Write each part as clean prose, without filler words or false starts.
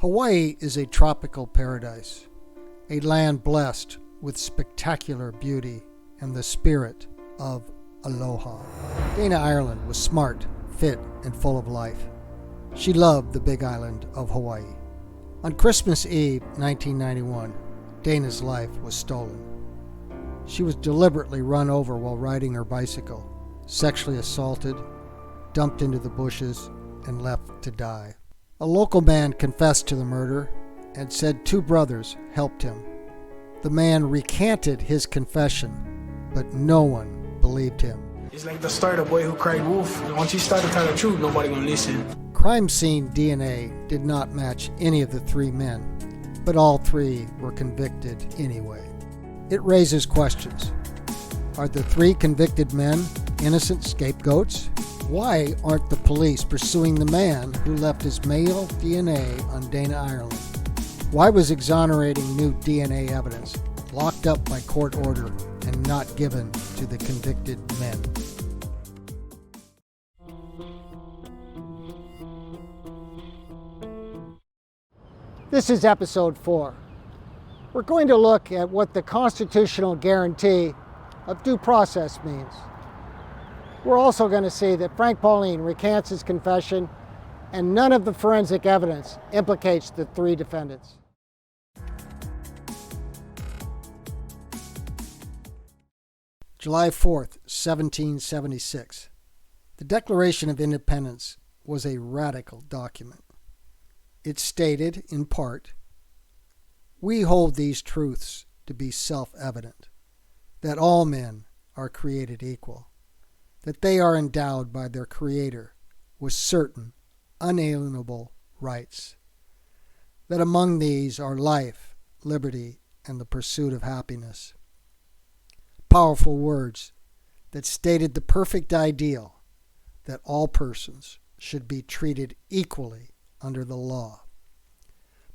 Hawaii is a tropical paradise, a land blessed with spectacular beauty and the spirit of aloha. Dana Ireland was smart, fit, and full of life. She loved the big island of Hawaii. On Christmas Eve, 1991, Dana's life was stolen. She was deliberately run over while riding her bicycle, sexually assaulted, dumped into the bushes, and left to die. A local man confessed to the murder and said two brothers helped him. The man recanted his confession, but no one believed him. It's like the story of the boy who cried wolf. Once you start to tell the truth, nobody gonna listen. Crime scene DNA did not match any of the three men, but all three were convicted anyway. It raises questions. Are the three convicted men innocent scapegoats? Why aren't the police pursuing the man who left his male DNA on Dana Ireland? Why was exonerating new DNA evidence locked up by court order and not given to the convicted men? This is episode 4. We're going to look at what the constitutional guarantee of due process means. We're also going to see that Frank Pauline recants his confession and none of the forensic evidence implicates the three defendants. July 4th, 1776. The Declaration of Independence was a radical document. It stated, in part, "We hold these truths to be self-evident, that all men are created equal, that they are endowed by their Creator with certain unalienable rights, that among these are life, liberty, and the pursuit of happiness." Powerful words that stated the perfect ideal that all persons should be treated equally under the law.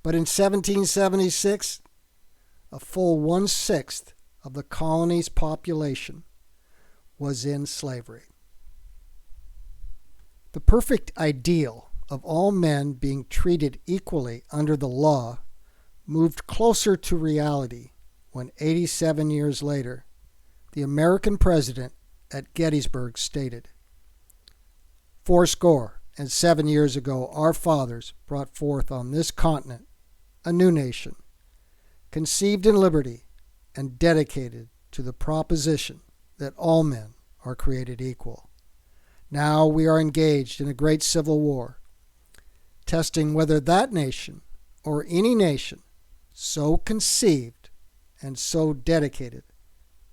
But in 1776, a full 1/6 of the colony's population was in slavery. The perfect ideal of all men being treated equally under the law moved closer to reality when 87 years later, the American president at Gettysburg stated, "Fourscore-and-7 years ago our fathers brought forth on this continent a new nation, conceived in liberty and dedicated to the proposition that all men are created equal. Now we are engaged in a great civil war, testing whether that nation or any nation so conceived and so dedicated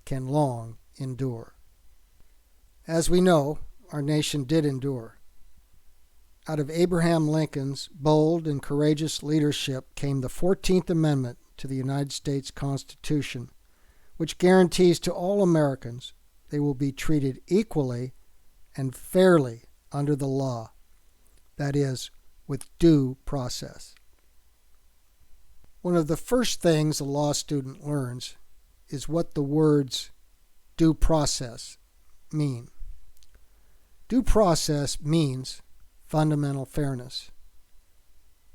can long endure." As we know, our nation did endure. Out of Abraham Lincoln's bold and courageous leadership came the 14th Amendment to the United States Constitution, which guarantees to all Americans they will be treated equally and fairly under the law, that is, with due process. One of the first things a law student learns is what the words due process mean. Due process means fundamental fairness.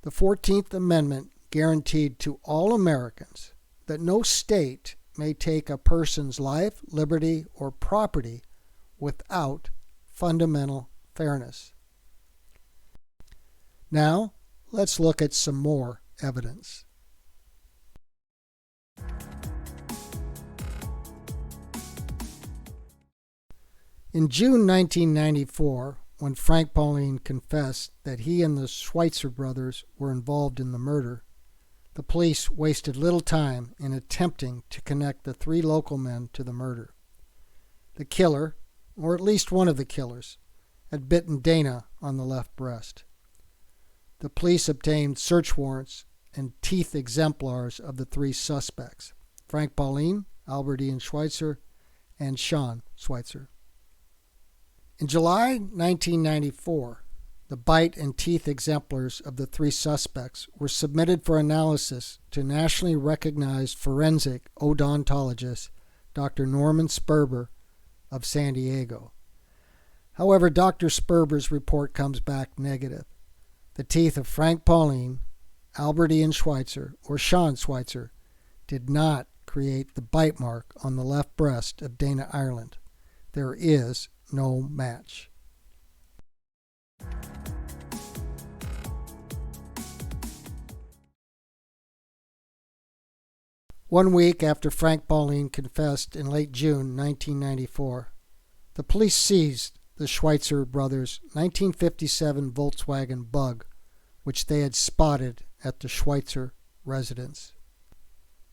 The 14th Amendment guaranteed to all Americans that no state may take a person's life, liberty, or property without fundamental fairness. Now, let's look at some more evidence. In June 1994, when Frank Pauline confessed that he and the Schweitzer brothers were involved in the murder, the police wasted little time in attempting to connect the three local men to the murder. The killer, or at least one of the killers, had bitten Dana on the left breast. The police obtained search warrants and teeth exemplars of the three suspects, Frank Pauline, Albert Ian Schweitzer, and Sean Schweitzer. In July 1994, the bite and teeth exemplars of the three suspects were submitted for analysis to nationally recognized forensic odontologist Dr. Norman Sperber of San Diego. However, Dr. Sperber's report comes back negative. The teeth of Frank Pauline Albert Ian Schweitzer, or Sean Schweitzer, did not create the bite mark on the left breast of Dana Ireland. There is no match. One week after Frank Pauline confessed in late June 1994, the police seized the Schweitzer brothers' 1957 Volkswagen Bug, which they had spotted at the Schweitzer residence.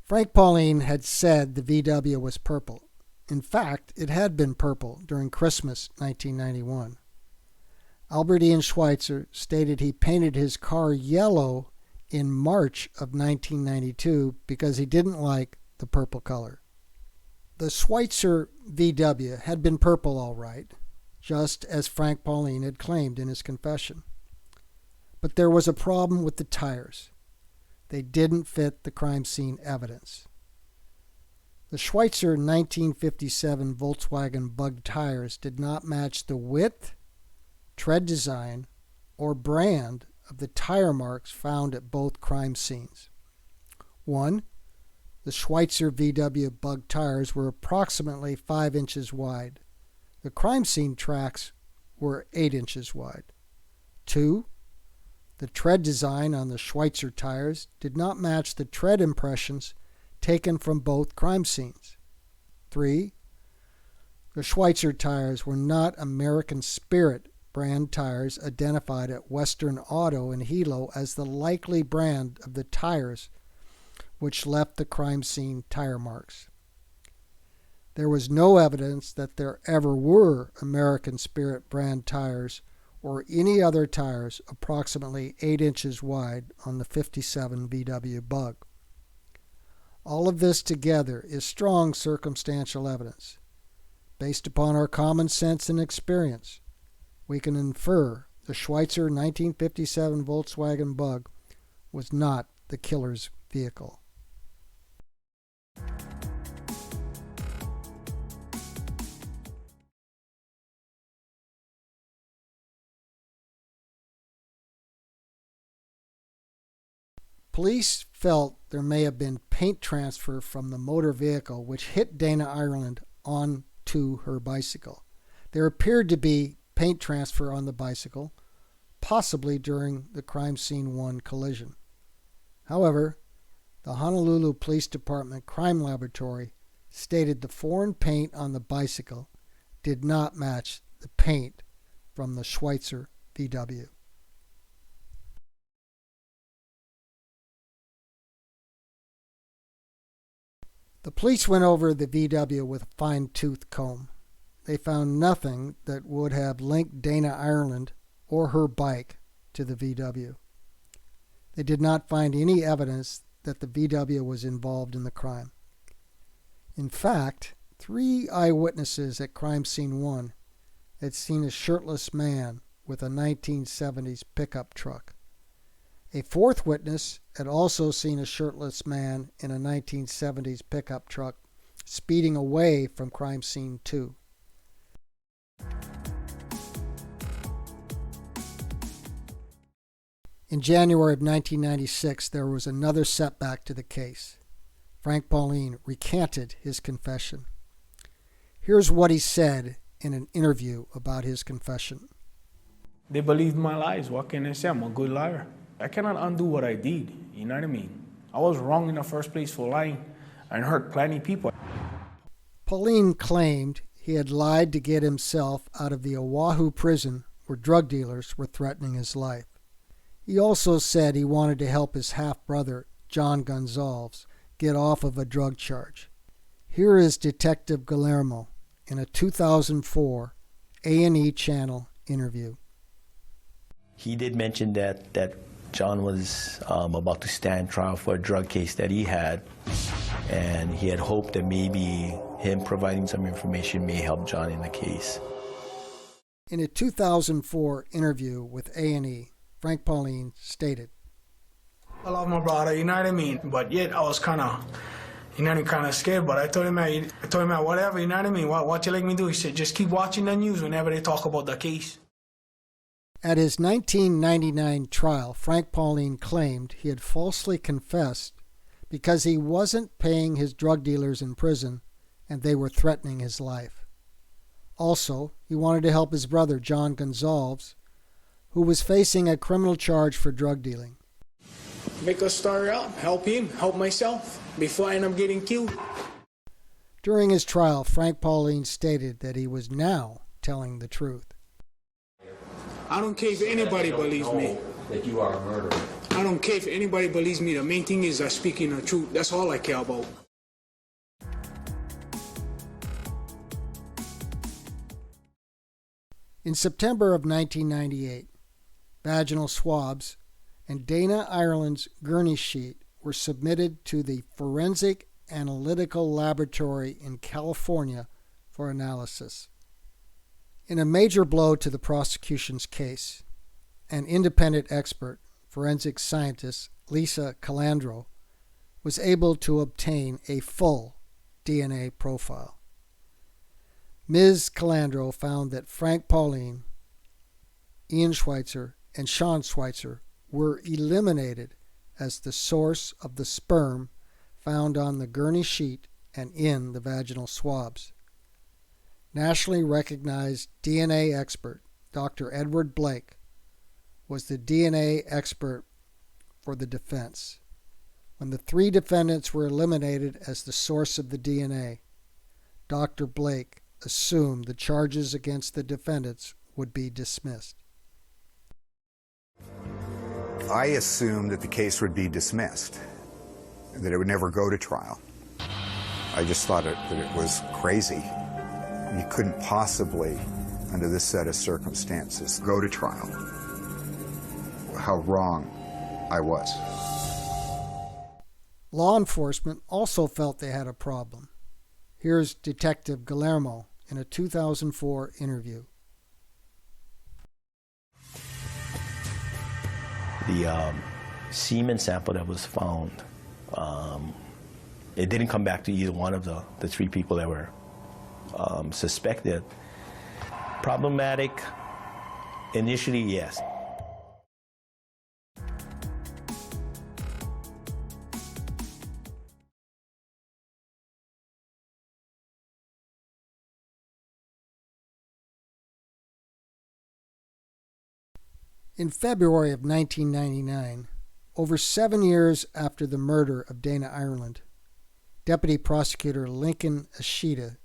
Frank Pauline had said the VW was purple. In fact, it had been purple during Christmas 1991. Albert Ian Schweitzer stated he painted his car yellow in March of 1992 because he didn't like the purple color. The Schweitzer VW had been purple all right, just as Frank Pauline had claimed in his confession. But there was a problem with the tires. They didn't fit the crime scene evidence. The Schweitzer 1957 Volkswagen Bug tires did not match the width, tread design, or brand of the tire marks found at both crime scenes. 1. The Schweitzer VW Bug tires were approximately 5 inches wide. The crime scene tracks were 8 inches wide. 2. The tread design on the Schweitzer tires did not match the tread impressions taken from both crime scenes. 3. The Schweitzer tires were not American Spirit brand tires identified at Western Auto and Hilo as the likely brand of the tires which left the crime scene tire marks. There was no evidence that there ever were American Spirit brand tires or any other tires approximately 8 inches wide on the 57 VW Bug. All of this together is strong circumstantial evidence. Based upon our common sense and experience, we can infer the Schweitzer 1957 Volkswagen Bug was not the killer's vehicle. Police felt there may have been paint transfer from the motor vehicle which hit Dana Ireland onto her bicycle. There appeared to be paint transfer on the bicycle, possibly during the crime scene 1 collision. However, the Honolulu Police Department Crime Laboratory stated the foreign paint on the bicycle did not match the paint from the Schweitzer VW. The police went over the VW with a fine-tooth comb. They found nothing that would have linked Dana Ireland or her bike to the VW. They did not find any evidence that the VW was involved in the crime. In fact, 3 eyewitnesses at crime scene 1 had seen a shirtless man with a 1970s pickup truck. A 4th witness had also seen a shirtless man in a 1970s pickup truck speeding away from crime scene 2. In January of 1996, there was another setback to the case. Frank Pauline recanted his confession. Here's what he said in an interview about his confession. They believed my lies. What can I say? I'm a good liar. I cannot undo what I did. You know what I mean? I was wrong in the first place for lying and hurt plenty of people. Pauline claimed he had lied to get himself out of the Oahu prison where drug dealers were threatening his life. He also said he wanted to help his half-brother, John Gonzalez, get off of a drug charge. Here is Detective Guillermo in a 2004 A&E Channel interview. He did mention that John was about to stand trial for a drug case that he had, and he had hoped that maybe him providing some information may help John in the case. In a 2004 interview with A&E, Frank Pauline stated, I love my brother, you know what I mean? But yet I was kind of scared, but I told him, whatever, you know what I mean? What you like me do? He said, just keep watching the news whenever they talk about the case. At his 1999 trial, Frank Pauline claimed he had falsely confessed because he wasn't paying his drug dealers in prison and they were threatening his life. Also, he wanted to help his brother, John Gonzalez, who was facing a criminal charge for drug dealing. Make us start out, help him, help myself, before I end up getting killed. During his trial, Frank Pauline stated that he was now telling the truth. I don't care if anybody believes me. That you are a murderer. I don't care if anybody believes me. The main thing is I'm speaking the truth. That's all I care about. In September of 1998, vaginal swabs and Dana Ireland's gurney sheet were submitted to the Forensic Analytical Laboratory in California for analysis. In a major blow to the prosecution's case, an independent expert, forensic scientist Lisa Calandro, was able to obtain a full DNA profile. Ms. Calandro found that Frank Pauline, Ian Schweitzer, and Sean Schweitzer were eliminated as the source of the sperm found on the gurney sheet and in the vaginal swabs. Nationally recognized DNA expert Dr. Edward Blake was the DNA expert for the defense. When the three defendants were eliminated as the source of the DNA, Dr. Blake assumed the charges against the defendants would be dismissed. I assumed that the case would be dismissed, that it would never go to trial. I just thought that it was crazy. You couldn't possibly, under this set of circumstances, go to trial. How wrong I was. Law enforcement also felt they had a problem. Here's Detective Guillermo in a 2004 interview. The semen sample that was found, it didn't come back to either one of the three people that were suspected. Problematic, initially, yes. In February of 1999, over 7 years after the murder of Dana Ireland, Deputy Prosecutor Lincoln Ashita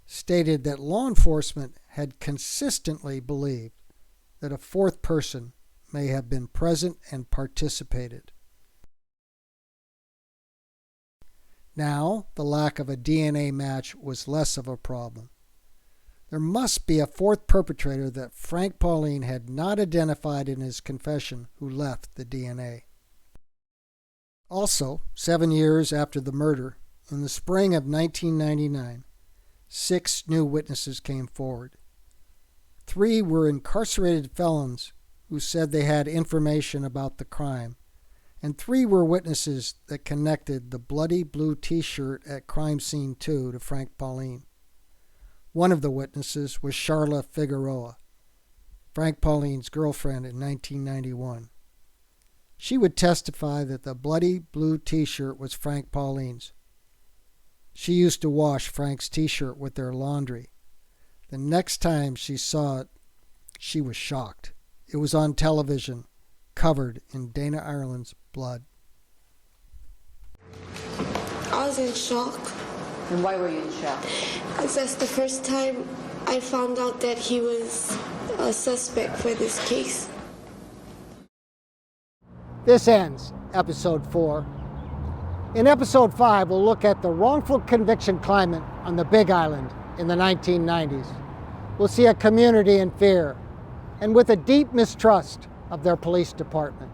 stated that law enforcement had consistently believed that a fourth person may have been present and participated. Now, the lack of a DNA match was less of a problem. There must be a fourth perpetrator that Frank Pauline had not identified in his confession who left the DNA. Also, 7 years after the murder, in the spring of 1999, 6 new witnesses came forward. 3 were incarcerated felons who said they had information about the crime, and 3 were witnesses that connected the bloody blue T-shirt at Crime Scene 2 to Frank Pauline. One of the witnesses was Charla Figueroa, Frank Pauline's girlfriend in 1991. She would testify that the bloody blue T-shirt was Frank Pauline's. She used to wash Frank's T-shirt with their laundry. The next time she saw it, she was shocked. It was on television, covered in Dana Ireland's blood. I was in shock. And why were you in shock? Because that's the first time I found out that he was a suspect for this case. This ends Episode 4. In Episode 5, we'll look at the wrongful conviction climate on the Big Island in the 1990s. We'll see a community in fear and with a deep mistrust of their police department.